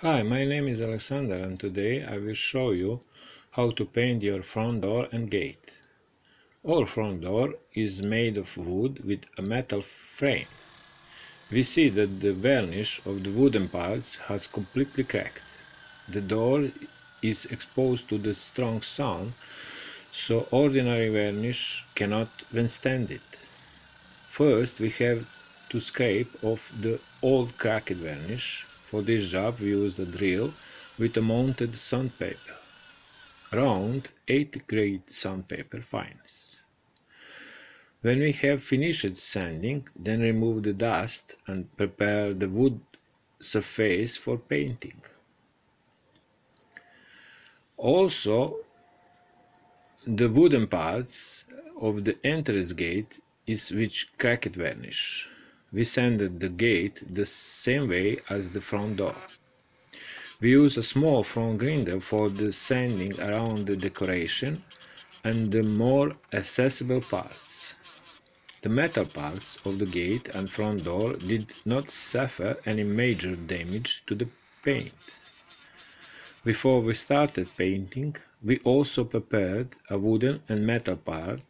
Hi, my name is Alexander and today I will show you how to paint your front door and gate. Our front door is made of wood with a metal frame. We see that the varnish of the wooden parts has completely cracked. The door is exposed to the strong sun, so ordinary varnish cannot withstand it. First, we have to scrape off the old cracked varnish. For this job we used a drill with a mounted sandpaper, round 8th grade sandpaper fines. When we have finished sanding, then remove the dust and prepare the wood surface for painting. Also, the wooden parts of the entrance gate is with cracked varnish. We sanded the gate the same way as the front door. We use a small front grinder for the sanding around the decoration and the more accessible parts. The metal parts of the gate and front door did not suffer any major damage to the paint. Before we started painting, we also prepared a wooden and metal part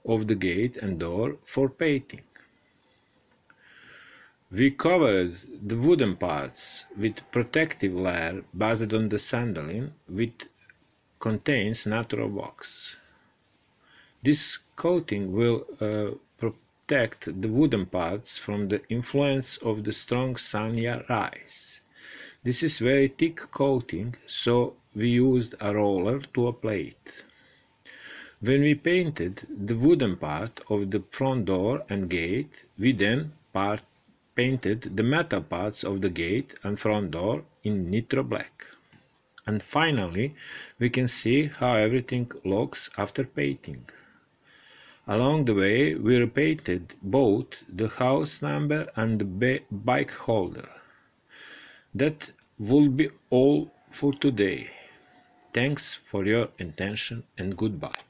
of the gate and door for painting. We covered the wooden parts with protective layer based on the sandaline, which contains natural wax. This coating will protect the wooden parts from the influence of the strong sun rays. This is very thick coating, so we used a roller to apply it. When we painted the wooden part of the front door and gate, we then painted the metal parts of the gate and front door in nitro black. And finally, we can see how everything looks after painting. Along the way, we repainted both the house number and the bike holder. That will be all for today. Thanks for your attention and goodbye.